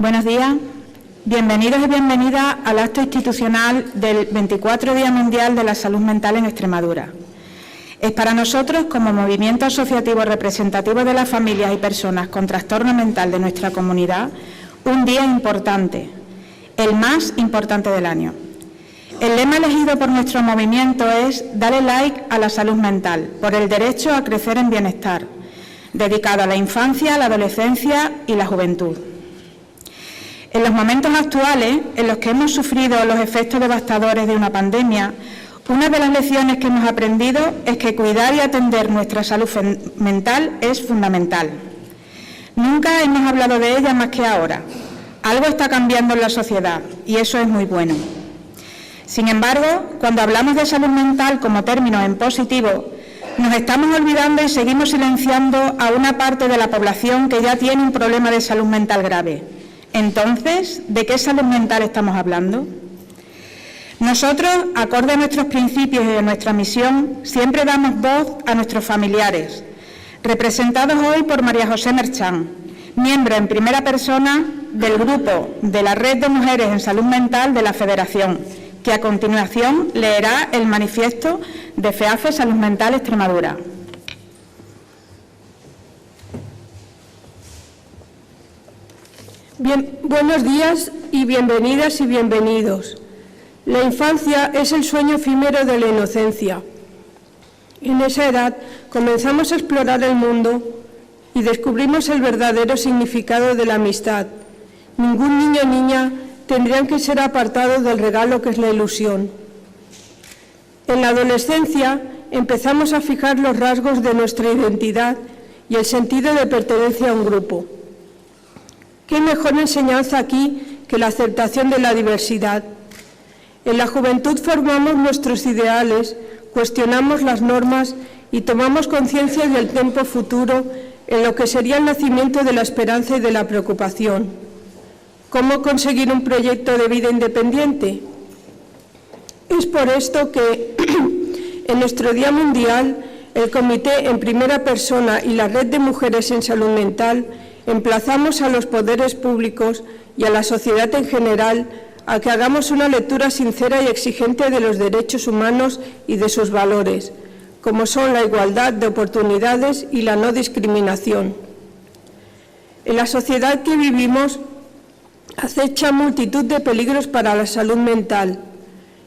Buenos días. Bienvenidos y bienvenidas al acto institucional del 24 Día Mundial de la Salud Mental en Extremadura. Es para nosotros, como movimiento asociativo representativo de las familias y personas con trastorno mental de nuestra comunidad, un día importante, el más importante del año. El lema elegido por nuestro movimiento es «Dale like a la salud mental, por el derecho a crecer en bienestar», dedicado a la infancia, la adolescencia y la juventud. En los momentos actuales, en los que hemos sufrido los efectos devastadores de una pandemia, una de las lecciones que hemos aprendido es que cuidar y atender nuestra salud mental es fundamental. Nunca hemos hablado de ella más que ahora. Algo está cambiando en la sociedad y eso es muy bueno. Sin embargo, cuando hablamos de salud mental como término en positivo, nos estamos olvidando y seguimos silenciando a una parte de la población que ya tiene un problema de salud mental grave. Entonces, ¿de qué salud mental estamos hablando? Nosotros, acorde a nuestros principios y a nuestra misión, siempre damos voz a nuestros familiares, representados hoy por María José Merchán, miembro en primera persona del grupo de la Red de Mujeres en Salud Mental de la Federación, que a continuación leerá el manifiesto de FEAFE Salud Mental Extremadura. Buenos días y bienvenidas y bienvenidos. La infancia es el sueño efímero de la inocencia. En esa edad comenzamos a explorar el mundo y descubrimos el verdadero significado de la amistad. Ningún niño o niña tendrían que ser apartados del regalo que es la ilusión. En la adolescencia empezamos a fijar los rasgos de nuestra identidad y el sentido de pertenencia a un grupo. ¿Qué mejor enseñanza aquí que la aceptación de la diversidad? En la juventud formamos nuestros ideales, cuestionamos las normas y tomamos conciencia del tiempo futuro en lo que sería el nacimiento de la esperanza y de la preocupación. ¿Cómo conseguir un proyecto de vida independiente? Es por esto que en nuestro Día Mundial, el Comité en Primera Persona y la Red de Mujeres en Salud Mental emplazamos a los poderes públicos y a la sociedad en general a que hagamos una lectura sincera y exigente de los derechos humanos y de sus valores, como son la igualdad de oportunidades y la no discriminación. En la sociedad que vivimos acecha multitud de peligros para la salud mental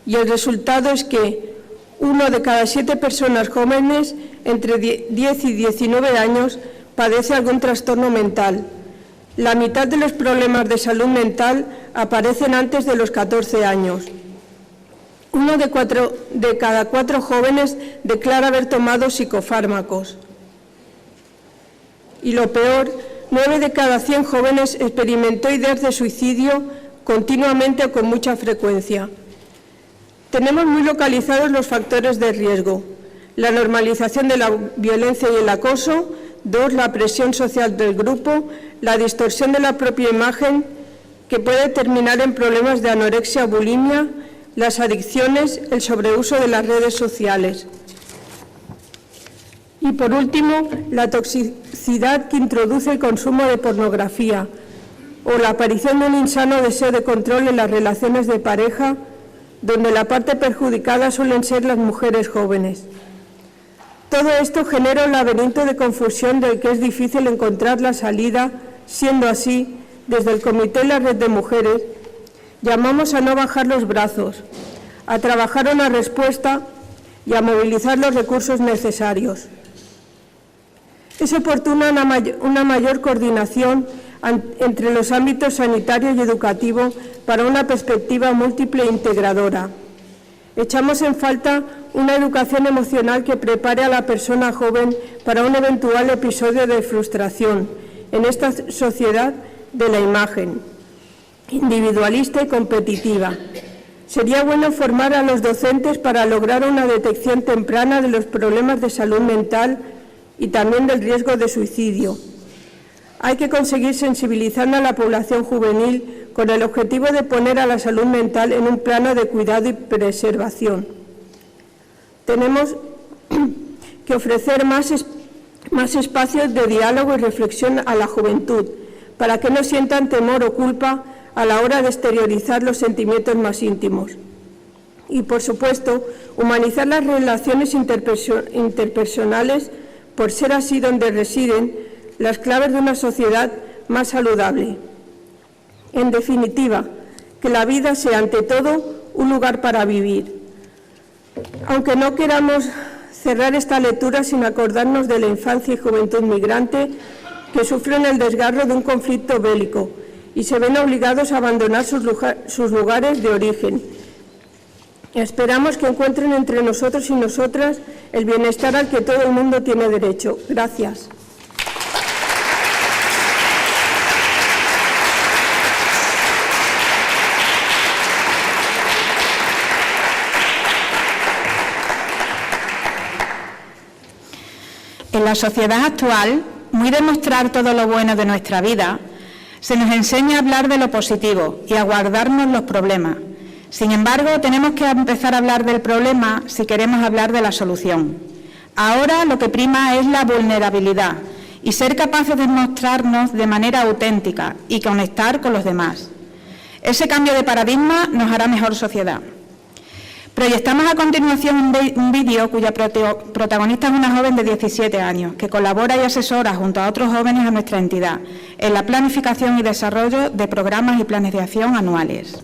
y el resultado es que 1 de cada 7 personas jóvenes entre 10 y 19 años padece algún trastorno mental. La mitad de los problemas de salud mental aparecen antes de los 14 años. 1 de cada 4 jóvenes declara haber tomado psicofármacos. Y lo peor, 9 de cada 100 jóvenes experimentó ideas de suicidio continuamente o con mucha frecuencia. Tenemos muy localizados los factores de riesgo: la normalización de la violencia y el acoso, 2, la presión social del grupo, la distorsión de la propia imagen, que puede terminar en problemas de anorexia o bulimia, las adicciones, el sobreuso de las redes sociales. Y por último, la toxicidad que introduce el consumo de pornografía o la aparición de un insano deseo de control en las relaciones de pareja, donde la parte perjudicada suelen ser las mujeres jóvenes. Todo esto genera un laberinto de confusión del que es difícil encontrar la salida. Siendo así, desde el Comité y la Red de Mujeres, llamamos a no bajar los brazos, a trabajar una respuesta y a movilizar los recursos necesarios. Es oportuna una mayor coordinación entre los ámbitos sanitario y educativo para una perspectiva múltiple e integradora. Echamos en falta una educación emocional que prepare a la persona joven para un eventual episodio de frustración en esta sociedad de la imagen, individualista y competitiva. Sería bueno formar a los docentes para lograr una detección temprana de los problemas de salud mental y también del riesgo de suicidio. Hay que conseguir sensibilizando a la población juvenil con el objetivo de poner a la salud mental en un plano de cuidado y preservación. Tenemos que ofrecer más espacios de diálogo y reflexión a la juventud para que no sientan temor o culpa a la hora de exteriorizar los sentimientos más íntimos. Y, por supuesto, humanizar las relaciones interpersonales, por ser así donde residen las claves de una sociedad más saludable. En definitiva, que la vida sea ante todo un lugar para vivir. Aunque no queramos cerrar esta lectura sin acordarnos de la infancia y juventud migrante que sufren el desgarro de un conflicto bélico y se ven obligados a abandonar sus lugares de origen. Esperamos que encuentren entre nosotros y nosotras el bienestar al que todo el mundo tiene derecho. Gracias. En la sociedad actual, muy de mostrar todo lo bueno de nuestra vida, se nos enseña a hablar de lo positivo y a guardarnos los problemas. Sin embargo, tenemos que empezar a hablar del problema si queremos hablar de la solución. Ahora lo que prima es la vulnerabilidad y ser capaces de mostrarnos de manera auténtica y conectar con los demás. Ese cambio de paradigma nos hará mejor sociedad. Proyectamos a continuación un vídeo cuya protagonista es una joven de 17 años que colabora y asesora junto a otros jóvenes a nuestra entidad en la planificación y desarrollo de programas y planes de acción anuales.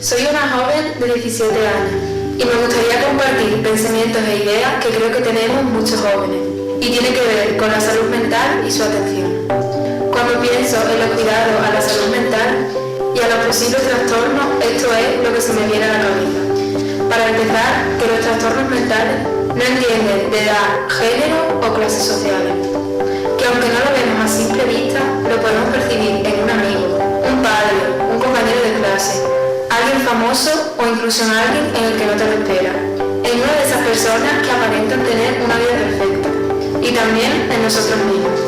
Soy una joven de 17 años y me gustaría compartir pensamientos e ideas que creo que tenemos muchos jóvenes y tiene que ver con la salud mental y su atención. Cuando pienso en los cuidados a la salud mental y a los posibles trastornos, esto es lo que se me viene a la cabeza. Para empezar, que los trastornos mentales no entienden de edad, género o clases sociales, que aunque no lo vemos a simple vista, lo podemos percibir en un amigo, un padre, un compañero de clase, alguien famoso o incluso en alguien en el que no te lo esperas, en una de esas personas que aparentan tener una vida perfecta, y también en nosotros mismos.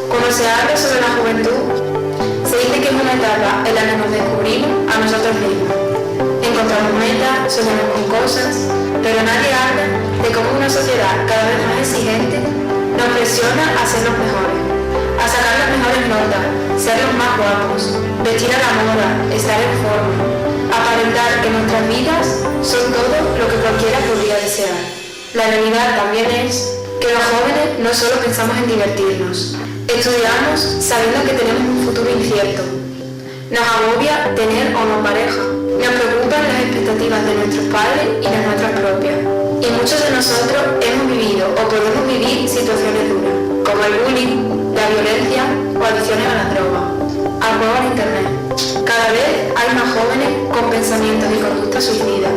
Cuando se habla sobre la juventud, se dice que es una etapa en la que nos descubrimos a nosotros mismos. Encontramos metas, soñamos con cosas, pero nadie habla de cómo una sociedad cada vez más exigente nos presiona a ser los mejores, a sacar las mejores notas, ser los más guapos, vestir a la moda, estar en forma, aparentar que nuestras vidas son todo lo que cualquiera podría desear. La realidad también es que los jóvenes no solo pensamos en divertirnos, estudiamos sabiendo que tenemos un futuro incierto. Nos agobia tener o no pareja, nos preocupan las expectativas de nuestros padres y las nuestras propias. Y muchos de nosotros hemos vivido o podemos vivir situaciones duras, como el bullying, la violencia o adicciones a las drogas, al juego en internet. Cada vez hay más jóvenes con pensamientos y conductas suicidas.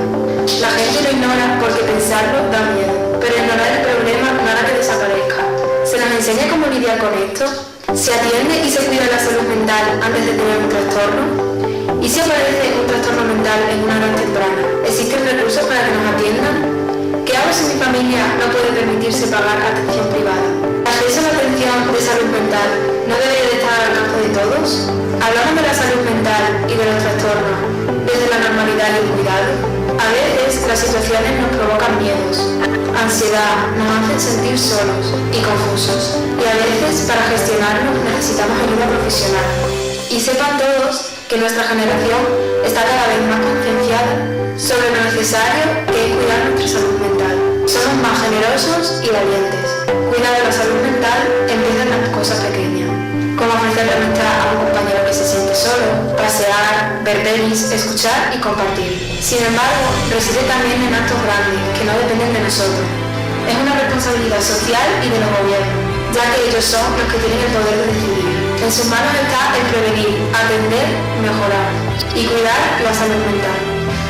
La gente lo ignora porque pensarlo da miedo, pero ignorar el problema no hará que desaparezca. ¿Se nos enseña cómo lidiar con esto? ¿Se atiende y se cuida la salud mental antes de tener un trastorno? ¿Y si aparece un trastorno mental en una edad temprana? ¿Existen recursos para que nos atiendan? ¿Qué hago si mi familia no puede permitirse pagar atención privada? ¿El acceso a la atención de salud mental no debería de estar al alcance de todos? Hablamos de la salud mental y de los trastornos desde la normalidad y el cuidado. A veces las situaciones nos provocan miedos, ansiedad, nos hacen sentir solos y confusos, y a veces para gestionarlos necesitamos ayuda profesional. Y sepan todos que nuestra generación está cada vez más concienciada sobre lo necesario que es cuidar nuestra salud mental. Somos más generosos y valientes. Cuidar de la salud mental empieza en las cosas pequeñas, como ofrecerle amistad a un compañero que se siente solo, pasear, ver pelis, escuchar y compartir. Sin embargo, reside también en actos grandes que no dependen de nosotros. Es una responsabilidad social y de los gobiernos, ya que ellos son los que tienen el poder de decidir. En sus manos está el prevenir, atender, mejorar y cuidar la salud mental,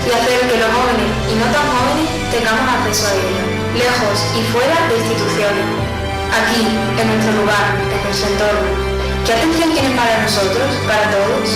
y hacer que los jóvenes y no tan jóvenes tengamos acceso a ella, lejos y fuera de instituciones, aquí, en nuestro lugar, en nuestro entorno. ¿Qué atención tienen para nosotros, para todos?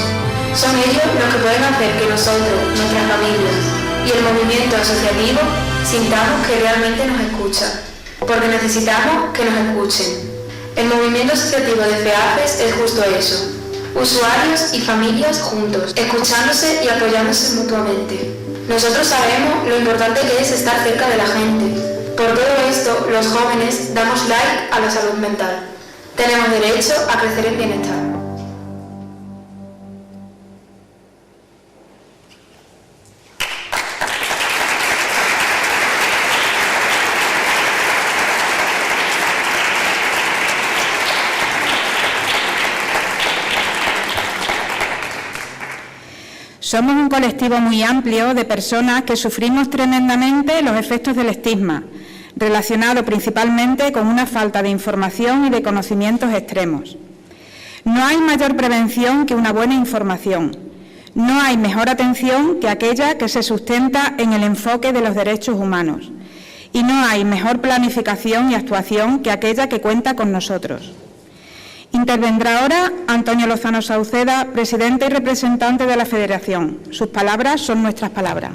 Son ellos los que pueden hacer que nosotros, nuestras familias y el movimiento asociativo sintamos que realmente nos escuchan, porque necesitamos que nos escuchen. El movimiento asociativo de FEAFES es justo eso, usuarios y familias juntos, escuchándose y apoyándose mutuamente. Nosotros sabemos lo importante que es estar cerca de la gente. Por todo esto, los jóvenes damos like a la salud mental. Tenemos derecho a crecer en bienestar. Somos un colectivo muy amplio de personas que sufrimos tremendamente los efectos del estigma, relacionado principalmente con una falta de información y de conocimientos extremos. No hay mayor prevención que una buena información. No hay mejor atención que aquella que se sustenta en el enfoque de los derechos humanos. Y no hay mejor planificación y actuación que aquella que cuenta con nosotros. Intervendrá ahora Antonio Lozano Sauceda, presidente y representante de la Federación. Sus palabras son nuestras palabras.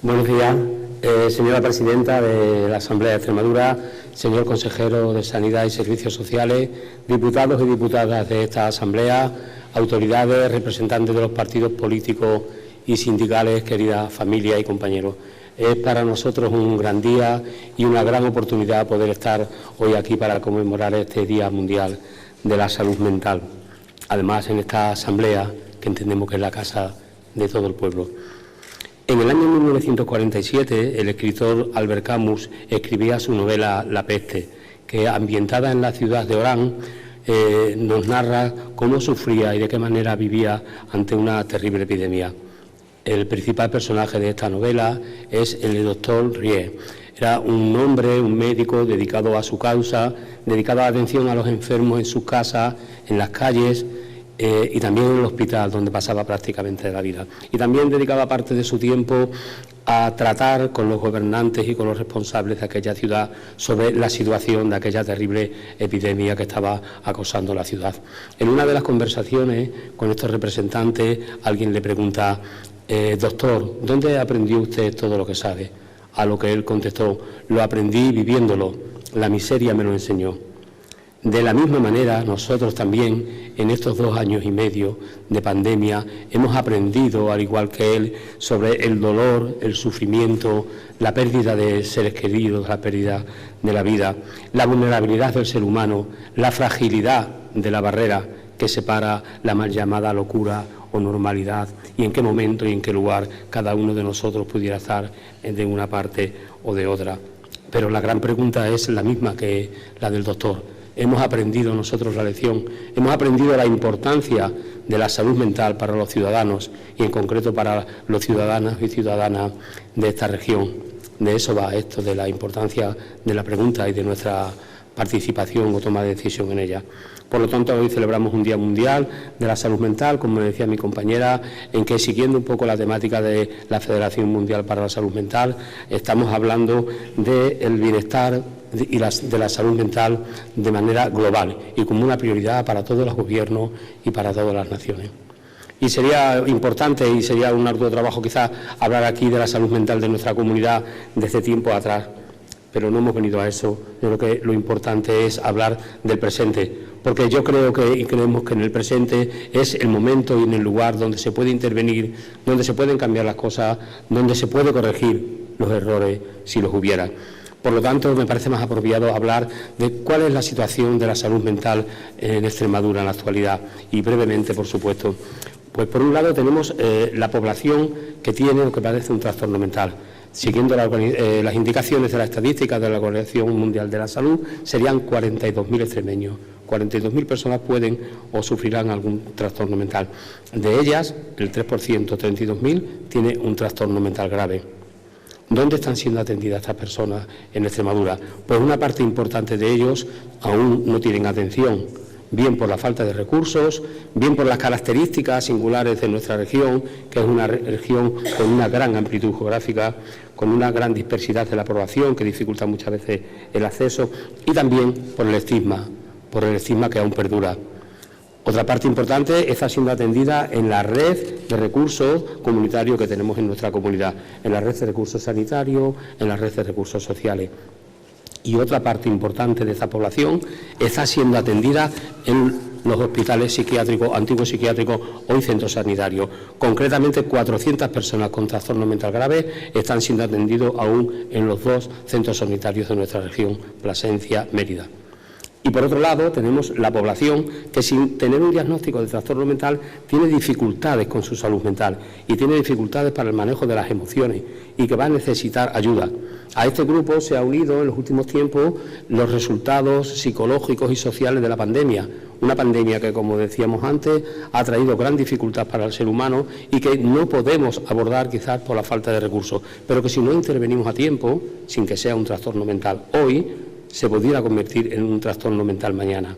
Buenos días, señora presidenta de la Asamblea de Extremadura, señor consejero de Sanidad y Servicios Sociales, diputados y diputadas de esta Asamblea, autoridades, representantes de los partidos políticos y sindicales, querida familia y compañeros. Es para nosotros un gran día y una gran oportunidad poder estar hoy aquí para conmemorar este Día Mundial de la Salud Mental. Además, en esta Asamblea, que entendemos que es la casa de todo el pueblo. En el año 1947, el escritor Albert Camus escribía su novela La peste, que, ambientada en la ciudad de Orán, nos narra cómo sufría y de qué manera vivía ante una terrible epidemia. El principal personaje de esta novela es el doctor Rie. Era un hombre, un médico dedicado a su causa, dedicado a la atención a los enfermos en sus casas, en las calles y también en el hospital, donde pasaba prácticamente la vida. Y también dedicaba parte de su tiempo a tratar con los gobernantes y con los responsables de aquella ciudad sobre la situación de aquella terrible epidemia que estaba acosando la ciudad. En una de las conversaciones con estos representantes, alguien le pregunta: doctor, ¿dónde aprendió usted todo lo que sabe? A lo que él contestó: lo aprendí viviéndolo, la miseria me lo enseñó. De la misma manera, nosotros también, en estos 2 años y medio de pandemia, hemos aprendido, al igual que él, sobre el dolor, el sufrimiento, la pérdida de seres queridos, la pérdida de la vida, la vulnerabilidad del ser humano, la fragilidad de la barrera que separa la mal llamada locura o normalidad, y en qué momento y en qué lugar cada uno de nosotros pudiera estar de una parte o de otra. Pero la gran pregunta es la misma que la del doctor. Hemos aprendido nosotros la lección, hemos aprendido la importancia de la salud mental para los ciudadanos y en concreto para los ciudadanos y ciudadanas de esta región. De eso va esto, de la importancia de la pregunta y de nuestra participación o toma de decisión en ella. Por lo tanto, hoy celebramos un Día Mundial de la Salud Mental, como decía mi compañera, en que, siguiendo un poco la temática de la Federación Mundial para la Salud Mental, estamos hablando del bienestar y de la salud mental de manera global y como una prioridad para todos los gobiernos y para todas las naciones. Y sería importante y sería un arduo trabajo quizás hablar aquí de la salud mental de nuestra comunidad desde tiempo atrás, pero no hemos venido a eso. Yo creo que lo importante es hablar del presente, porque yo creo que y creemos que en el presente es el momento y en el lugar donde se puede intervenir, donde se pueden cambiar las cosas, donde se puede corregir los errores si los hubiera. Por lo tanto, me parece más apropiado hablar de cuál es la situación de la salud mental en Extremadura en la actualidad y brevemente, por supuesto. Pues por un lado tenemos la población que tiene o que padece un trastorno mental. Siguiendo las indicaciones de la estadística de la Organización Mundial de la Salud, serían 42.000 extremeños. 42.000 personas pueden o sufrirán algún trastorno mental. De ellas, el 3%, 32.000, tiene un trastorno mental grave. ¿Dónde están siendo atendidas estas personas en Extremadura? Pues una parte importante de ellos aún no tienen atención, bien por la falta de recursos, bien por las características singulares de nuestra región, que es una región con una gran amplitud geográfica, con una gran dispersidad de la población, que dificulta muchas veces el acceso, y también por el estigma que aún perdura. Otra parte importante está siendo atendida en la red de recursos comunitarios que tenemos en nuestra comunidad, en la red de recursos sanitarios, en la red de recursos sociales. y otra parte importante de esta población está siendo atendida en los hospitales psiquiátricos, antiguos psiquiátricos, hoy centros sanitarios. Concretamente, 400 personas con trastorno mental grave están siendo atendidos aún en los 2 centros sanitarios de nuestra región, Plasencia, Mérida. Y por otro lado, tenemos la población que, sin tener un diagnóstico de trastorno mental, tiene dificultades con su salud mental y tiene dificultades para el manejo de las emociones y que va a necesitar ayuda. A este grupo se ha unido en los últimos tiempos los resultados psicológicos y sociales de la pandemia. Una pandemia que, como decíamos antes, ha traído gran dificultad para el ser humano y que no podemos abordar quizás por la falta de recursos, pero que si no intervenimos a tiempo, sin que sea un trastorno mental hoy, se pudiera convertir en un trastorno mental mañana.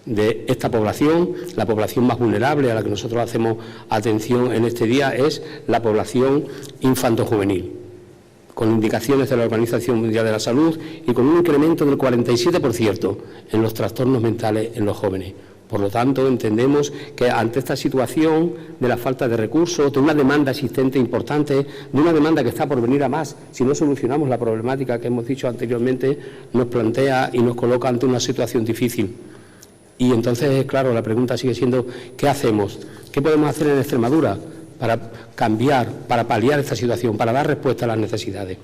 De esta población, la población más vulnerable a la que nosotros hacemos atención en este día es la población infanto-juvenil, con indicaciones de la Organización Mundial de la Salud y con un incremento del 47% en los trastornos mentales en los jóvenes. Por lo tanto, entendemos que ante esta situación de la falta de recursos, de una demanda existente importante, de una demanda que está por venir a más, si no solucionamos la problemática que hemos dicho anteriormente, nos plantea y nos coloca ante una situación difícil. Y entonces, claro, la pregunta sigue siendo, ¿qué hacemos? ¿Qué podemos hacer en Extremadura para cambiar, para paliar esta situación, para dar respuesta a las necesidades?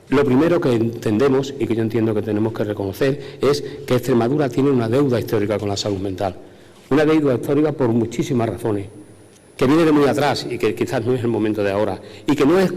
Lo primero que entendemos, y que yo entiendo que tenemos que reconocer, es que Extremadura tiene una deuda histórica con la salud mental. Una deuda histórica por muchísimas razones, que viene de muy atrás y que quizás no es el momento de ahora, y que no es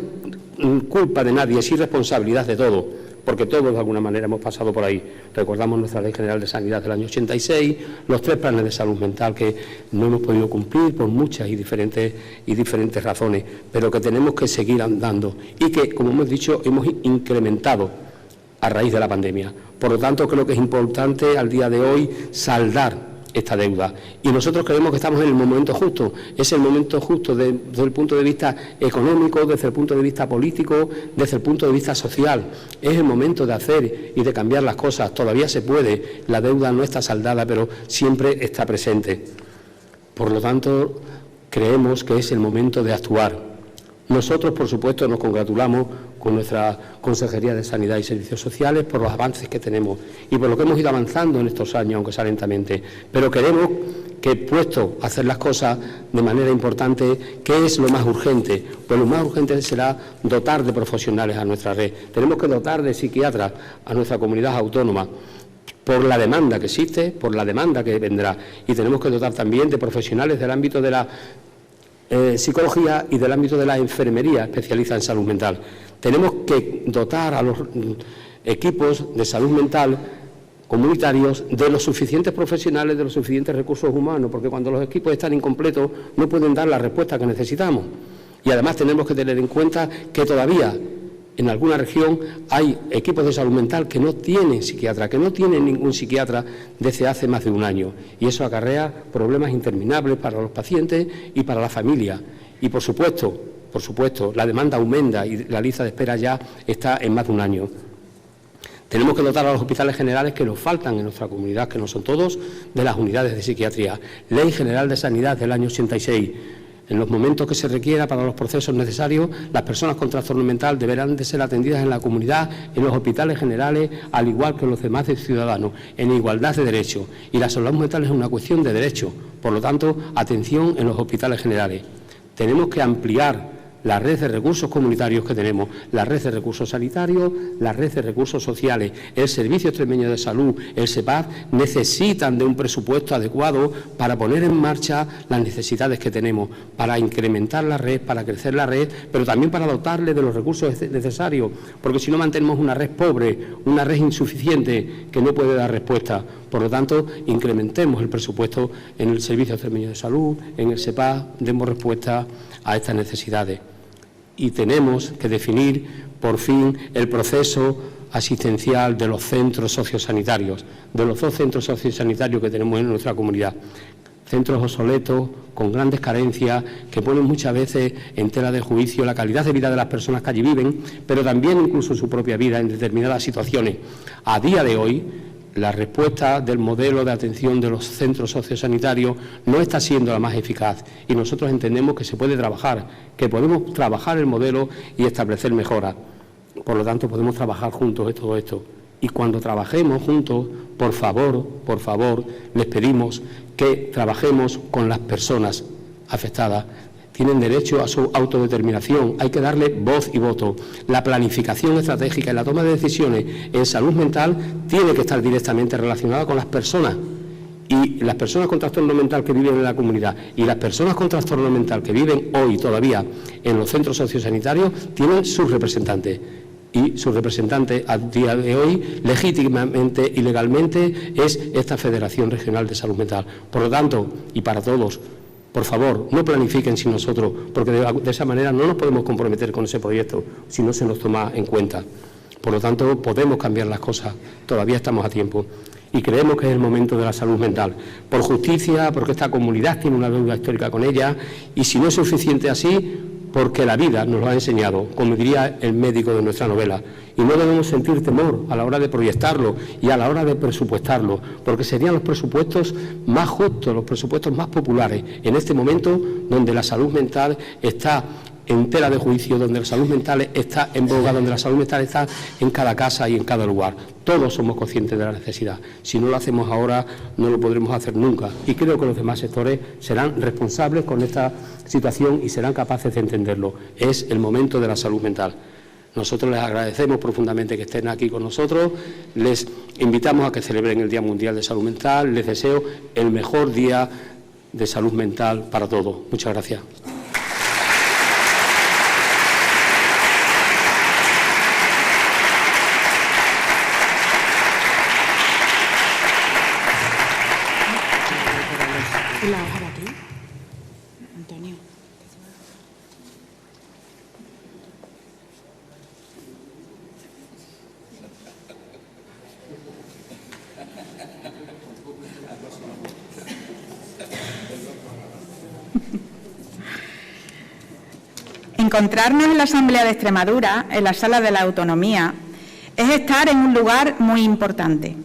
culpa de nadie, es irresponsabilidad de todos, porque todos de alguna manera hemos pasado por ahí. Recordamos nuestra Ley General de Sanidad del año 86, los 3 planes de salud mental que no hemos podido cumplir por muchas y diferentes razones, pero que tenemos que seguir andando y que, como hemos dicho, hemos incrementado a raíz de la pandemia. Por lo tanto, creo que es importante al día de hoy saldar esta deuda. Y nosotros creemos que estamos en el momento justo. Es el momento justo desde el punto de vista económico, desde el punto de vista político, desde el punto de vista social. Es el momento de hacer y de cambiar las cosas. Todavía se puede. La deuda no está saldada, pero siempre está presente. Por lo tanto, creemos que es el momento de actuar. Nosotros, por supuesto, nos congratulamos con nuestra Consejería de Sanidad y Servicios Sociales por los avances que tenemos y por lo que hemos ido avanzando en estos años, aunque sea lentamente. Pero queremos que, puesto a hacer las cosas de manera importante, ¿qué es lo más urgente? Pues lo más urgente será dotar de profesionales a nuestra red. Tenemos que dotar de psiquiatras a nuestra comunidad autónoma, por la demanda que existe, por la demanda que vendrá. Y tenemos que dotar también de profesionales del ámbito de la psicología y del ámbito de la enfermería especializada en salud mental. Tenemos que dotar a los equipos de salud mental comunitarios de los suficientes profesionales, de los suficientes recursos humanos, porque cuando los equipos están incompletos no pueden dar la respuesta que necesitamos. Y además tenemos que tener en cuenta que todavía en alguna región hay equipos de salud mental que no tienen psiquiatra, que no tienen ningún psiquiatra desde hace más de un año. Y eso acarrea problemas interminables para los pacientes y para la familia. Y por supuesto, la demanda aumenta y la lista de espera ya está en más de un año. Tenemos que dotar a los hospitales generales que nos faltan en nuestra comunidad, que no son todos, de las unidades de psiquiatría. Ley General de Sanidad del año 86. En los momentos que se requiera para los procesos necesarios, las personas con trastorno mental deberán de ser atendidas en la comunidad, en los hospitales generales, al igual que los demás ciudadanos, en igualdad de derechos. Y la salud mental es una cuestión de derechos. Por lo tanto, atención en los hospitales generales. Tenemos que ampliar la red de recursos comunitarios que tenemos, la red de recursos sanitarios, la red de recursos sociales. El Servicio Extremeño de Salud, el SEPAD, necesitan de un presupuesto adecuado para poner en marcha las necesidades que tenemos, para incrementar la red, para crecer la red, pero también para dotarle de los recursos necesarios, porque si no mantenemos una red pobre, una red insuficiente que no puede dar respuesta. Por lo tanto, incrementemos el presupuesto en el Servicio Extremeño de Salud, en el SEPAD, demos respuesta a estas necesidades. Y tenemos que definir, por fin, el proceso asistencial de los centros sociosanitarios, de los 2 centros sociosanitarios que tenemos en nuestra comunidad. Centros obsoletos, con grandes carencias, que ponen muchas veces en tela de juicio la calidad de vida de las personas que allí viven, pero también incluso su propia vida en determinadas situaciones. A día de hoy, la respuesta del modelo de atención de los centros sociosanitarios no está siendo la más eficaz y nosotros entendemos que se puede trabajar, que podemos trabajar el modelo y establecer mejoras. Por lo tanto, podemos trabajar juntos en todo esto. Y cuando trabajemos juntos, por favor, les pedimos que trabajemos con las personas afectadas. Tienen derecho a su autodeterminación, hay que darle voz y voto. La planificación estratégica y la toma de decisiones en salud mental tiene que estar directamente relacionada con las personas. Y las personas con trastorno mental que viven en la comunidad y las personas con trastorno mental que viven hoy todavía en los centros sociosanitarios tienen sus representantes. Y su representante a día de hoy, legítimamente y legalmente, es esta Federación Regional de Salud Mental. Por lo tanto, y para todos, por favor, no planifiquen sin nosotros, porque de esa manera no nos podemos comprometer con ese proyecto si no se nos toma en cuenta. Por lo tanto, podemos cambiar las cosas, todavía estamos a tiempo. Y creemos que es el momento de la salud mental. Por justicia, porque esta comunidad tiene una deuda histórica con ella, y si no es suficiente así, porque la vida nos lo ha enseñado, como diría el médico de nuestra novela. Y no debemos sentir temor a la hora de proyectarlo y a la hora de presupuestarlo, porque serían los presupuestos más justos, los presupuestos más populares, en este momento donde la salud mental está en tela de juicio, donde la salud mental está en boga, donde la salud mental está en cada casa y en cada lugar. Todos somos conscientes de la necesidad. Si no lo hacemos ahora, no lo podremos hacer nunca. Y creo que los demás sectores serán responsables con esta situación y serán capaces de entenderlo. Es el momento de la salud mental. Nosotros les agradecemos profundamente que estén aquí con nosotros, les invitamos a que celebren el Día Mundial de Salud Mental, les deseo el mejor día de salud mental para todos. Muchas gracias. La hoja de aquí, Antonio. Encontrarnos en la Asamblea de Extremadura, en la Sala de la Autonomía, es estar en un lugar muy importante.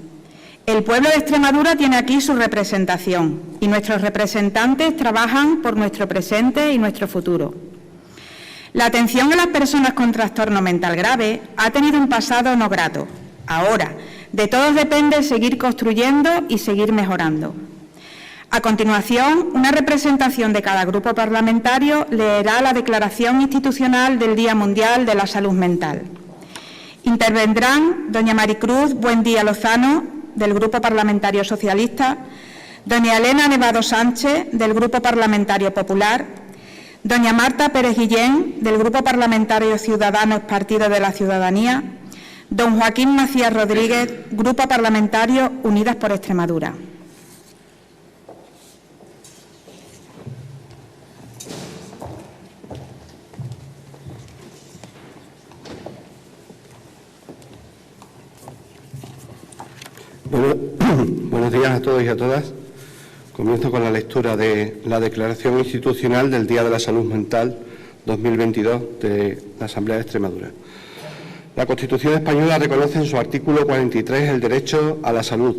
El pueblo de Extremadura tiene aquí su representación y nuestros representantes trabajan por nuestro presente y nuestro futuro. La atención a las personas con trastorno mental grave ha tenido un pasado no grato. Ahora, de todos depende seguir construyendo y seguir mejorando. A continuación, una representación de cada grupo parlamentario leerá la Declaración Institucional del Día Mundial de la Salud Mental. Intervendrán doña Maricruz Buendía Lozano, del Grupo Parlamentario Socialista, doña Elena Nevado Sánchez, del Grupo Parlamentario Popular, doña Marta Pérez Guillén, del Grupo Parlamentario Ciudadanos Partido de la Ciudadanía, don Joaquín Macías Rodríguez, Grupo Parlamentario Unidas por Extremadura. Buenos días a todos y a todas. Comienzo con la lectura de la Declaración Institucional del Día de la Salud Mental 2022 de la Asamblea de Extremadura. La Constitución española reconoce en su artículo 43 el derecho a la salud,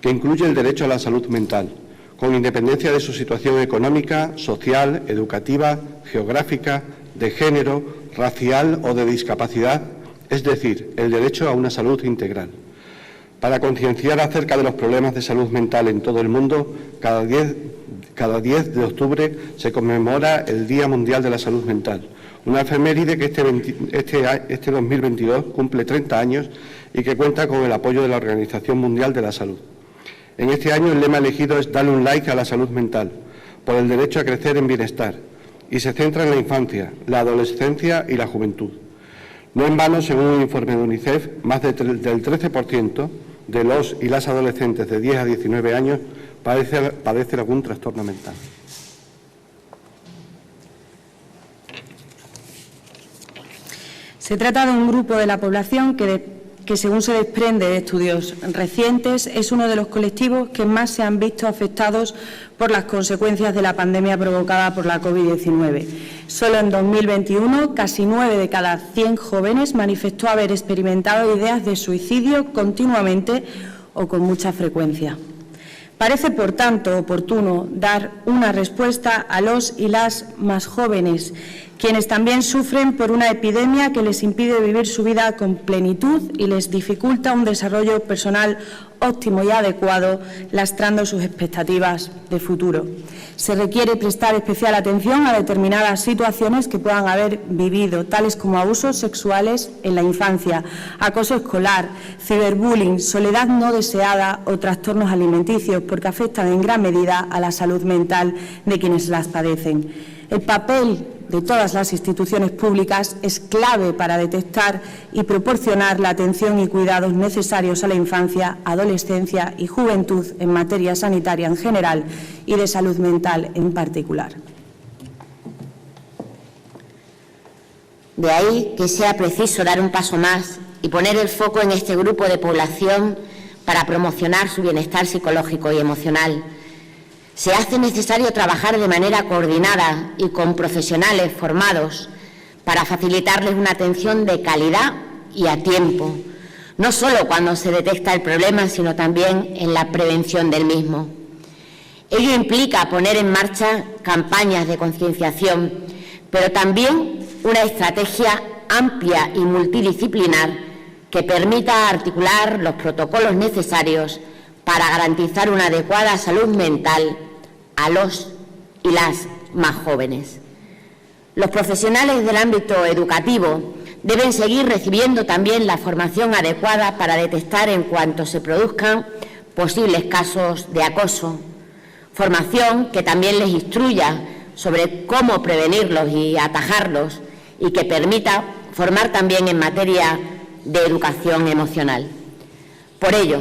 que incluye el derecho a la salud mental, con independencia de su situación económica, social, educativa, geográfica, de género, racial o de discapacidad, es decir, el derecho a una salud integral. Para concienciar acerca de los problemas de salud mental en todo el mundo, cada 10 de octubre se conmemora el Día Mundial de la Salud Mental, una efeméride que este 2022 cumple 30 años y que cuenta con el apoyo de la Organización Mundial de la Salud. En este año el lema elegido es "Dale un like a la salud mental", por el derecho a crecer en bienestar, y se centra en la infancia, la adolescencia y la juventud. No en vano, según un informe de UNICEF, más del 13% de los y las adolescentes de 10 a 19 años padecen algún trastorno mental. Se trata de un grupo de la población que, según se desprende de estudios recientes, es uno de los colectivos que más se han visto afectados por las consecuencias de la pandemia provocada por la COVID-19. Solo en 2021, casi 9 de cada 100 jóvenes manifestó haber experimentado ideas de suicidio continuamente o con mucha frecuencia. Parece, por tanto, oportuno dar una respuesta a los y las más jóvenes quienes también sufren por una epidemia que les impide vivir su vida con plenitud y les dificulta un desarrollo personal óptimo y adecuado, lastrando sus expectativas de futuro. Se requiere prestar especial atención a determinadas situaciones que puedan haber vivido, tales como abusos sexuales en la infancia, acoso escolar, ciberbullying, soledad no deseada o trastornos alimenticios, porque afectan en gran medida a la salud mental de quienes las padecen. El papel de todas las instituciones públicas es clave para detectar y proporcionar la atención y cuidados necesarios a la infancia, adolescencia y juventud en materia sanitaria en general y de salud mental en particular. De ahí que sea preciso dar un paso más y poner el foco en este grupo de población para promocionar su bienestar psicológico y emocional. Se hace necesario trabajar de manera coordinada y con profesionales formados para facilitarles una atención de calidad y a tiempo, no solo cuando se detecta el problema, sino también en la prevención del mismo. Ello implica poner en marcha campañas de concienciación, pero también una estrategia amplia y multidisciplinar que permita articular los protocolos necesarios para garantizar una adecuada salud mental a los y las más jóvenes. Los profesionales del ámbito educativo deben seguir recibiendo también la formación adecuada para detectar en cuanto se produzcan posibles casos de acoso. Formación que también les instruya sobre cómo prevenirlos y atajarlos y que permita formar también en materia de educación emocional. Por ello,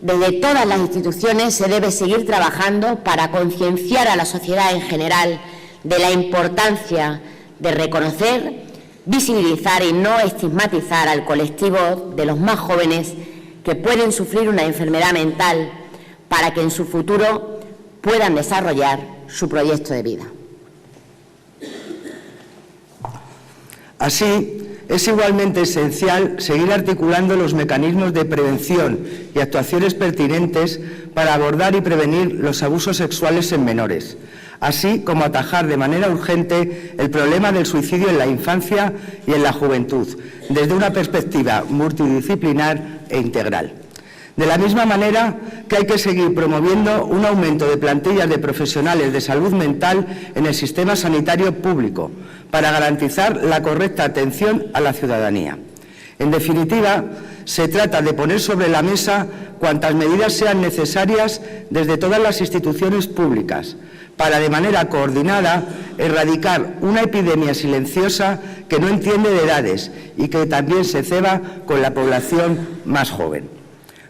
desde todas las instituciones se debe seguir trabajando para concienciar a la sociedad en general de la importancia de reconocer, visibilizar y no estigmatizar al colectivo de los más jóvenes que pueden sufrir una enfermedad mental para que en su futuro puedan desarrollar su proyecto de vida. Así, es igualmente esencial seguir articulando los mecanismos de prevención y actuaciones pertinentes para abordar y prevenir los abusos sexuales en menores, así como atajar de manera urgente el problema del suicidio en la infancia y en la juventud, desde una perspectiva multidisciplinar e integral. De la misma manera que hay que seguir promoviendo un aumento de plantillas de profesionales de salud mental en el sistema sanitario público para garantizar la correcta atención a la ciudadanía. En definitiva, se trata de poner sobre la mesa cuantas medidas sean necesarias desde todas las instituciones públicas para, de manera coordinada, erradicar una epidemia silenciosa que no entiende de edades y que también se ceba con la población más joven.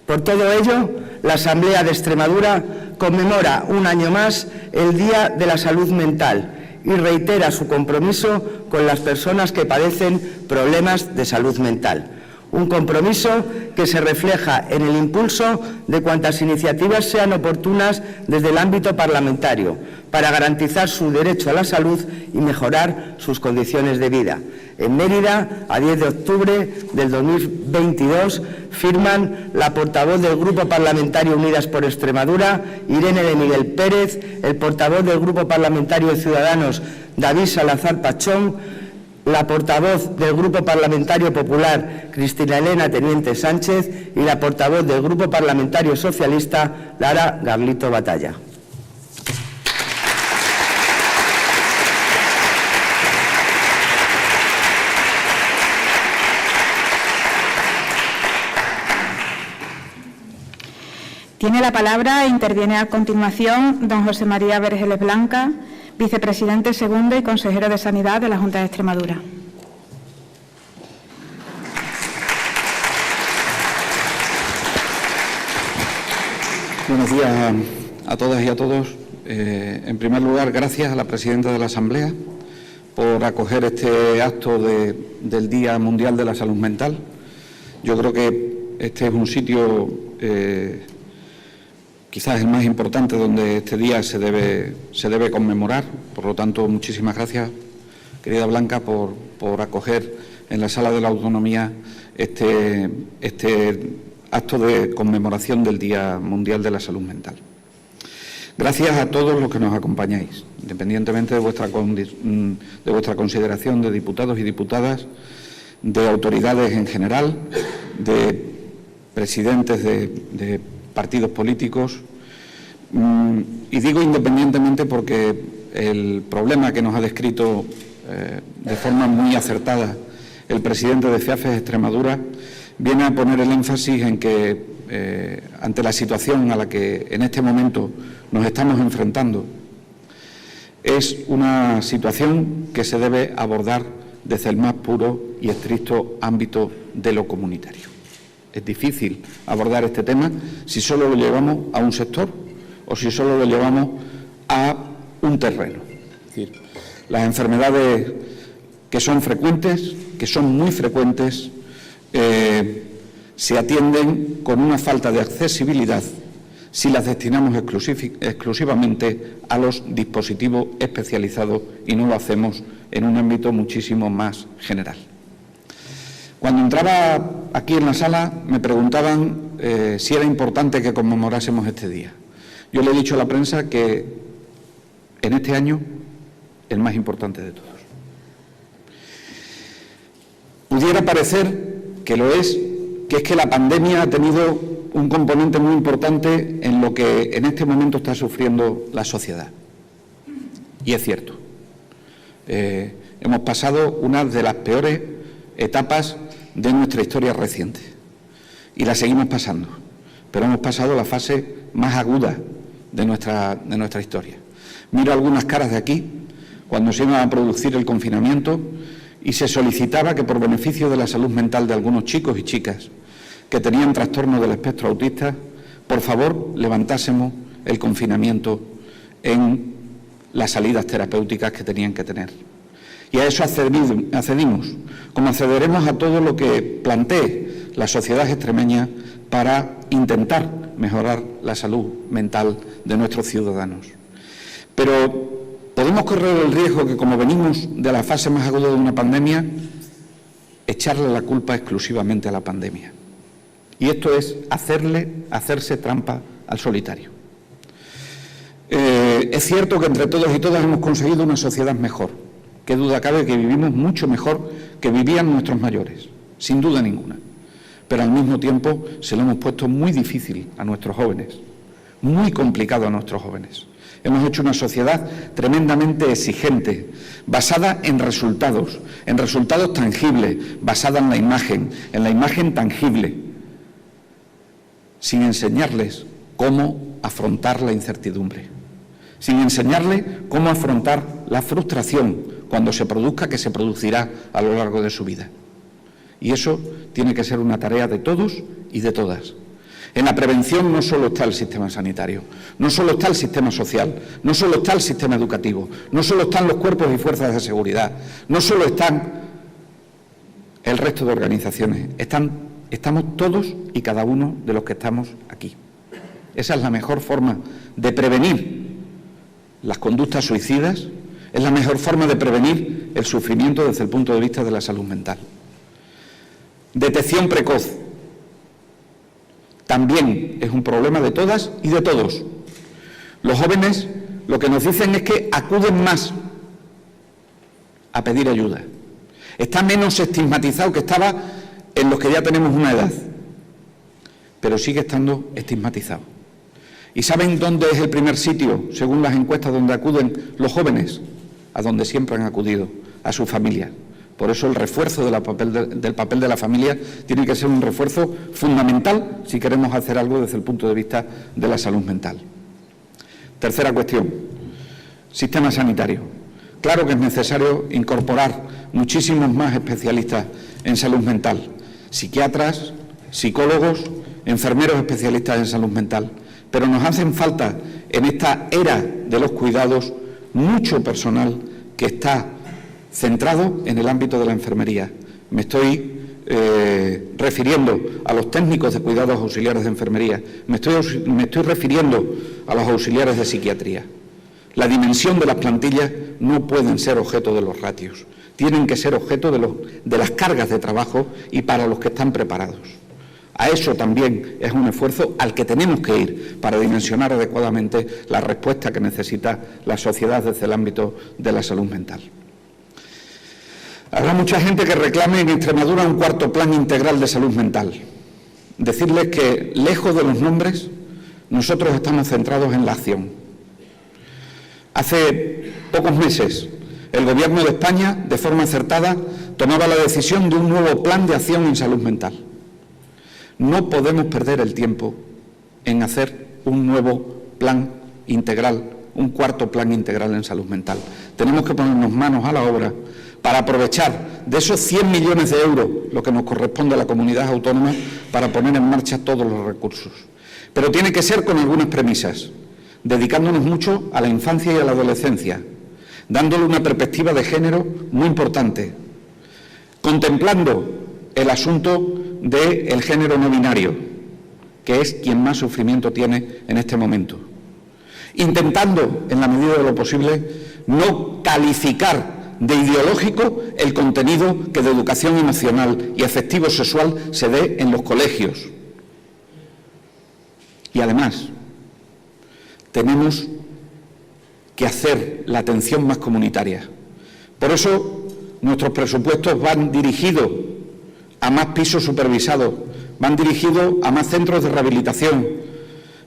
Por todo ello, la Asamblea de Extremadura conmemora un año más el Día de la Salud Mental y reitera su compromiso con las personas que padecen problemas de salud mental. Un compromiso que se refleja en el impulso de cuantas iniciativas sean oportunas desde el ámbito parlamentario para garantizar su derecho a la salud y mejorar sus condiciones de vida. En Mérida, a 10 de octubre del 2022, firman la portavoz del Grupo Parlamentario Unidas por Extremadura, Irene de Miguel Pérez, el portavoz del Grupo Parlamentario de Ciudadanos, David Salazar Pachón, la portavoz del Grupo Parlamentario Popular, Cristina Elena Teniente Sánchez, y la portavoz del Grupo Parlamentario Socialista, Lara Garlito Batalla. Tiene la palabra e interviene a continuación don José María Vergeles Blanca, vicepresidente segundo y consejero de Sanidad de la Junta de Extremadura. Buenos días a todas y a todos. En primer lugar, gracias a la presidenta de la Asamblea por acoger este acto del Día Mundial de la Salud Mental. Yo creo que este es un sitio quizás el más importante donde este día se debe conmemorar. Por lo tanto, muchísimas gracias, querida Blanca, por acoger en la Sala de la Autonomía este acto de conmemoración del Día Mundial de la Salud Mental. Gracias a todos los que nos acompañáis, independientemente de vuestra consideración de diputados y diputadas, de autoridades en general, de presidentes de partidos políticos. Y digo independientemente porque el problema que nos ha descrito de forma muy acertada el presidente de FEAFES Extremadura viene a poner el énfasis en que ante la situación a la que en este momento nos estamos enfrentando, es una situación que se debe abordar desde el más puro y estricto ámbito de lo comunitario. Es difícil abordar este tema si solo lo llevamos a un sector o si solo lo llevamos a un terreno. Es decir, las enfermedades que son frecuentes, que son muy frecuentes, se atienden con una falta de accesibilidad si las destinamos exclusivamente a los dispositivos especializados y no lo hacemos en un ámbito muchísimo más general. Cuando entraba aquí en la sala me preguntaban si era importante que conmemorásemos este día. Yo le he dicho a la prensa que en este año el más importante de todos. Pudiera parecer que lo es, que es que la pandemia ha tenido un componente muy importante en lo que en este momento está sufriendo la sociedad. Y es cierto. Hemos pasado una de las peores etapas de nuestra historia reciente. Y la seguimos pasando. Pero hemos pasado la fase más aguda de nuestra historia. Miro algunas caras de aquí, cuando se iba a producir el confinamiento, y se solicitaba que por beneficio de la salud mental de algunos chicos y chicas que tenían trastorno del espectro autista, por favor levantásemos el confinamiento en las salidas terapéuticas que tenían que tener. Y a eso accedimos, como accederemos a todo lo que plantee la sociedad extremeña para intentar mejorar la salud mental de nuestros ciudadanos. Pero podemos correr el riesgo que, como venimos de la fase más aguda de una pandemia, echarle la culpa exclusivamente a la pandemia. Y esto es hacerse trampa al solitario. Es cierto que entre todos y todas hemos conseguido una sociedad mejor. Qué duda cabe que vivimos mucho mejor que vivían nuestros mayores, sin duda ninguna. Pero al mismo tiempo se lo hemos puesto muy difícil a nuestros jóvenes, muy complicado a nuestros jóvenes. Hemos hecho una sociedad tremendamente exigente, basada en resultados tangibles, basada en la imagen tangible, sin enseñarles cómo afrontar la incertidumbre, sin enseñarles cómo afrontar la frustración cuando se produzca, que se producirá a lo largo de su vida. Y eso tiene que ser una tarea de todos y de todas. En la prevención no solo está el sistema sanitario, no solo está el sistema social, no solo está el sistema educativo, no solo están los cuerpos y fuerzas de seguridad, no solo están el resto de organizaciones, estamos todos y cada uno de los que estamos aquí. Esa es la mejor forma de prevenir las conductas suicidas, es la mejor forma de prevenir el sufrimiento desde el punto de vista de la salud mental. Detección precoz. También es un problema de todas y de todos. Los jóvenes lo que nos dicen es que acuden más a pedir ayuda. Está menos estigmatizado que estaba en los que ya tenemos una edad, pero sigue estando estigmatizado. ¿Y saben dónde es el primer sitio, según las encuestas, donde acuden los jóvenes? A donde siempre han acudido, a su familia. Por eso el refuerzo del papel de la familia tiene que ser un refuerzo fundamental si queremos hacer algo desde el punto de vista de la salud mental. Tercera cuestión, sistema sanitario. Claro que es necesario incorporar muchísimos más especialistas en salud mental, psiquiatras, psicólogos, enfermeros especialistas en salud mental, pero nos hacen falta en esta era de los cuidados mucho personal que está centrado en el ámbito de la enfermería. Me estoy refiriendo a los técnicos de cuidados auxiliares de enfermería, me estoy refiriendo a los auxiliares de psiquiatría. La dimensión de las plantillas no pueden ser objeto de los ratios, tienen que ser objeto de las cargas de trabajo y para los que están preparados. A eso también es un esfuerzo al que tenemos que ir para dimensionar adecuadamente la respuesta que necesita la sociedad desde el ámbito de la salud mental. Habrá mucha gente que reclame en Extremadura un cuarto plan integral de salud mental. Decirles que, lejos de los nombres, nosotros estamos centrados en la acción. Hace pocos meses, el Gobierno de España, de forma acertada, tomaba la decisión de un nuevo plan de acción en salud mental. No podemos perder el tiempo en hacer un nuevo plan integral, un cuarto plan integral en salud mental. Tenemos que ponernos manos a la obra para aprovechar de esos 100 millones de euros, lo que nos corresponde a la comunidad autónoma, para poner en marcha todos los recursos. Pero tiene que ser con algunas premisas, dedicándonos mucho a la infancia y a la adolescencia, dándole una perspectiva de género muy importante, contemplando el asunto del género no binario, que es quien más sufrimiento tiene en este momento, intentando, en la medida de lo posible, no calificar de ideológico el contenido que de educación emocional y afectivo-sexual se dé en los colegios. Y además, tenemos que hacer la atención más comunitaria. Por eso, nuestros presupuestos van dirigidos a más pisos supervisados, van dirigidos a más centros de rehabilitación,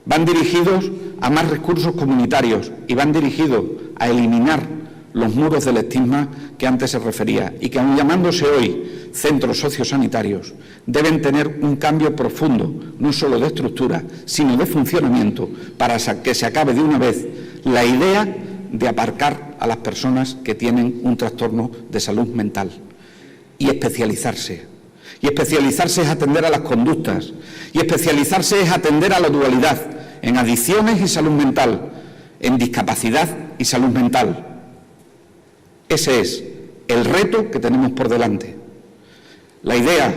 van dirigidos a más recursos comunitarios y van dirigidos a eliminar los muros del estigma que antes se refería y que, aun llamándose hoy centros sociosanitarios, deben tener un cambio profundo, no solo de estructura, sino de funcionamiento, para que se acabe de una vez la idea de aparcar a las personas que tienen un trastorno de salud mental y especializarse. Y especializarse es atender a las conductas, y especializarse es atender a la dualidad, en adicciones y salud mental, en discapacidad y salud mental. Ese es el reto que tenemos por delante. La idea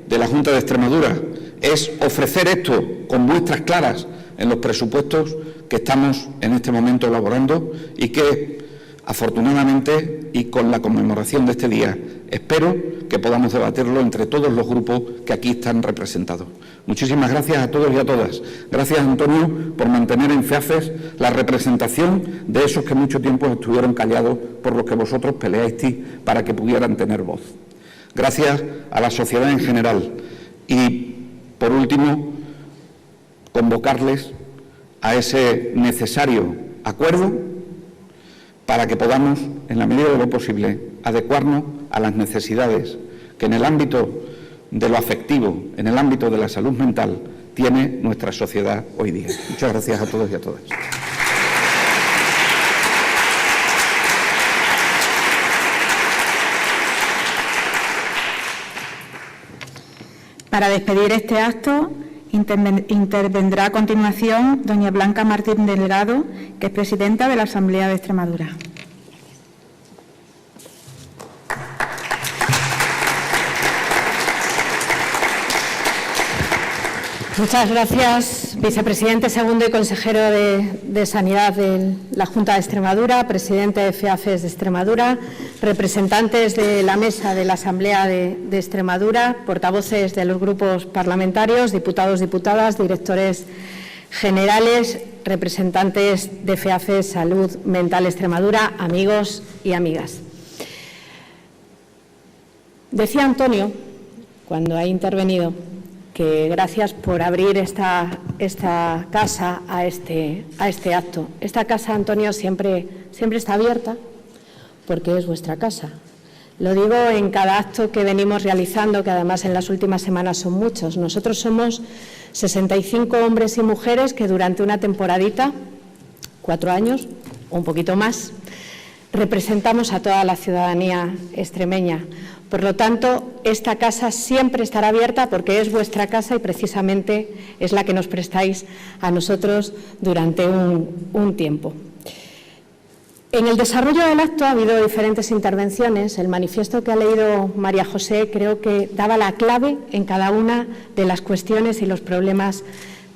de la Junta de Extremadura es ofrecer esto con muestras claras en los presupuestos que estamos en este momento elaborando y que, afortunadamente, y con la conmemoración de este día, espero que podamos debatirlo entre todos los grupos que aquí están representados. Muchísimas gracias a todos y a todas. Gracias, Antonio, por mantener en FEAFES la representación de esos que mucho tiempo estuvieron callados, por los que vosotros peleasteis para que pudieran tener voz. Gracias a la sociedad en general. Y, por último, convocarles a ese necesario acuerdo para que podamos, en la medida de lo posible, adecuarnos a las necesidades que en el ámbito de lo afectivo, en el ámbito de la salud mental, tiene nuestra sociedad hoy día. Muchas gracias a todos y a todas. Para despedir este acto, intervendrá a continuación doña Blanca Martín Delgado, que es presidenta de la Asamblea de Extremadura. Muchas gracias, vicepresidente segundo y consejero de Sanidad de la Junta de Extremadura, presidente de FEAFES de Extremadura, representantes de la mesa de la Asamblea de Extremadura, portavoces de los grupos parlamentarios, diputados, diputadas, directores generales, representantes de FEAFES Salud Mental Extremadura, amigos y amigas. Decía Antonio, cuando ha intervenido, que gracias por abrir esta casa a este acto. Esta casa, Antonio, siempre está abierta porque es vuestra casa. Lo digo en cada acto que venimos realizando, que además en las últimas semanas son muchos. Nosotros somos 65 hombres y mujeres que durante una temporadita, 4 años o un poquito más, representamos a toda la ciudadanía extremeña. Por lo tanto, esta casa siempre estará abierta porque es vuestra casa y precisamente es la que nos prestáis a nosotros durante un tiempo. En el desarrollo del acto ha habido diferentes intervenciones. El manifiesto que ha leído María José creo que daba la clave en cada una de las cuestiones y los problemas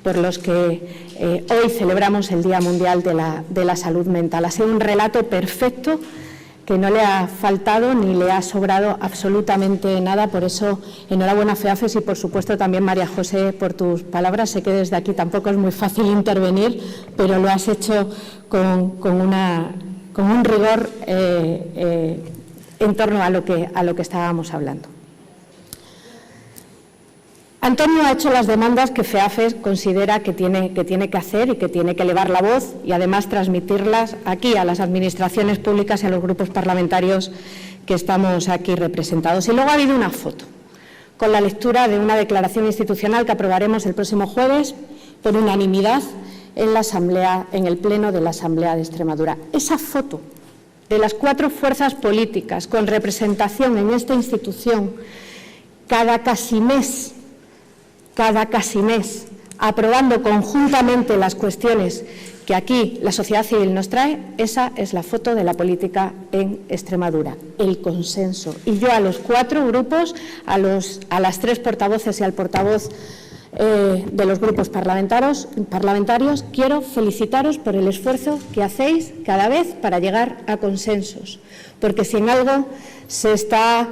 por los que hoy celebramos el Día Mundial de la Salud Mental. Ha sido un relato perfecto no le ha faltado ni le ha sobrado absolutamente nada. Por eso, enhorabuena, FEAFES, y por supuesto también, María José, por tus palabras. Sé que desde aquí tampoco es muy fácil intervenir, pero lo has hecho con un rigor en torno a lo que estábamos hablando. Antonio ha hecho las demandas que FEAFES considera que tiene que hacer y que tiene que elevar la voz y además transmitirlas aquí a las administraciones públicas y a los grupos parlamentarios que estamos aquí representados. Y luego ha habido una foto con la lectura de una declaración institucional que aprobaremos el próximo jueves por unanimidad en el Pleno de la Asamblea de Extremadura. Esa foto de las 4 fuerzas políticas con representación en esta institución cada casi mes, aprobando conjuntamente las cuestiones que aquí la sociedad civil nos trae, esa es la foto de la política en Extremadura, el consenso. Y yo a los 4 grupos, a las 3 portavoces y al portavoz de los grupos parlamentarios, quiero felicitaros por el esfuerzo que hacéis cada vez para llegar a consensos, porque si en algo se está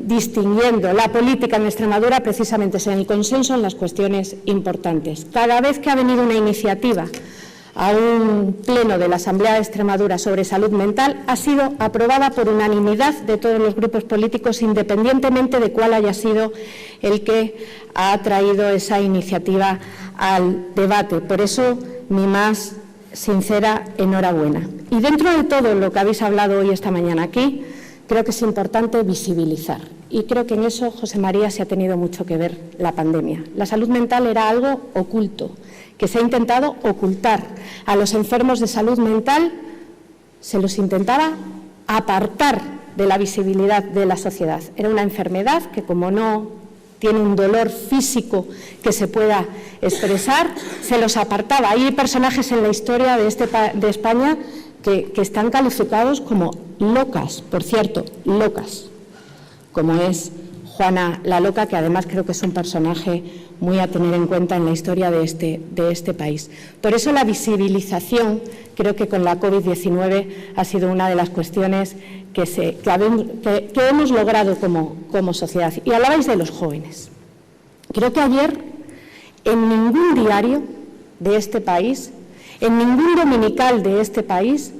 distinguiendo la política en Extremadura, precisamente es en el consenso en las cuestiones importantes. Cada vez que ha venido una iniciativa a un pleno de la Asamblea de Extremadura sobre salud mental, ha sido aprobada por unanimidad de todos los grupos políticos, independientemente de cuál haya sido el que ha traído esa iniciativa al debate. Por eso, mi más sincera enhorabuena. Y dentro de todo lo que habéis hablado hoy esta mañana aquí, creo que es importante visibilizar, y creo que en eso, José María, se ha tenido mucho que ver la pandemia. La salud mental era algo oculto, que se ha intentado ocultar. A los enfermos de salud mental se los intentaba apartar de la visibilidad de la sociedad. Era una enfermedad que, como no tiene un dolor físico que se pueda expresar, se los apartaba. Hay personajes en la historia de España que están calificados como locas, por cierto, locas, como es Juana la Loca, que además creo que es un personaje muy a tener en cuenta en la historia de este país. Por eso la visibilización, creo que con la COVID-19 ha sido una de las cuestiones que hemos logrado como sociedad. Y hablabais de los jóvenes. Creo que ayer en ningún diario de este país, en ningún dominical de este país,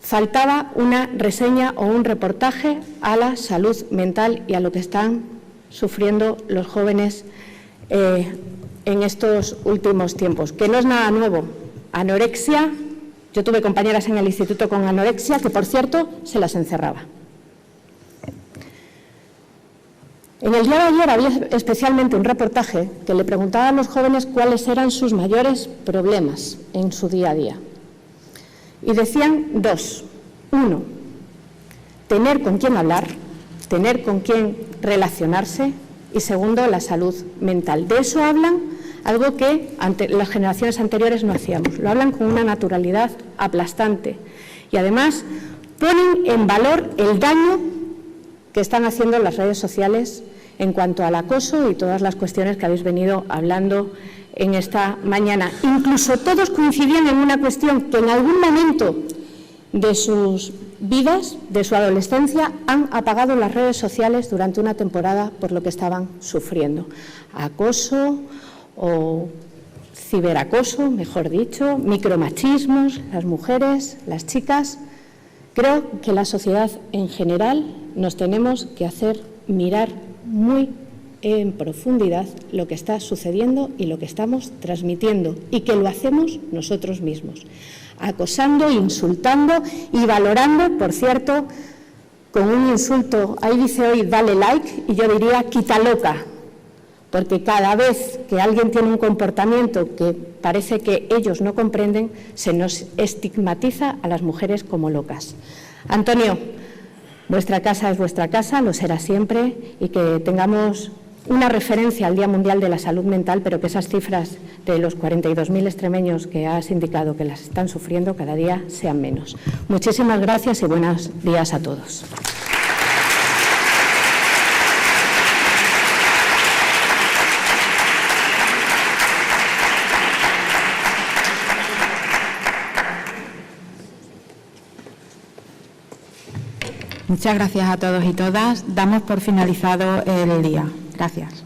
faltaba una reseña o un reportaje a la salud mental y a lo que están sufriendo los jóvenes en estos últimos tiempos, que no es nada nuevo. Anorexia, yo tuve compañeras en el instituto con anorexia, que por cierto se las encerraba. En el día de ayer había especialmente un reportaje que le preguntaba a los jóvenes cuáles eran sus mayores problemas en su día a día. Y decían 2. 1, tener con quién hablar, tener con quién relacionarse, y segundo, la salud mental. De eso hablan, algo que las generaciones anteriores no hacíamos. Lo hablan con una naturalidad aplastante y además ponen en valor el daño que están haciendo las redes sociales en cuanto al acoso y todas las cuestiones que habéis venido hablando en esta mañana. Incluso todos coincidían en una cuestión, que en algún momento de sus vidas, de su adolescencia, han apagado las redes sociales durante una temporada por lo que estaban sufriendo. Acoso o ciberacoso, mejor dicho, micromachismos, las mujeres, las chicas. Creo que la sociedad en general nos tenemos que hacer mirar muy en profundidad lo que está sucediendo y lo que estamos transmitiendo, y que lo hacemos nosotros mismos, acosando, insultando y valorando, por cierto, con un insulto, ahí dice hoy dale like, y yo diría quita loca, porque cada vez que alguien tiene un comportamiento que parece que ellos no comprenden, se nos estigmatiza a las mujeres como locas. Antonio, vuestra casa es vuestra casa, lo será siempre, y que tengamos una referencia al Día Mundial de la Salud Mental, pero que esas cifras de los 42.000 extremeños que has indicado que las están sufriendo cada día sean menos. Muchísimas gracias y buenos días a todos. Muchas gracias a todos y todas. Damos por finalizado el día. Gracias.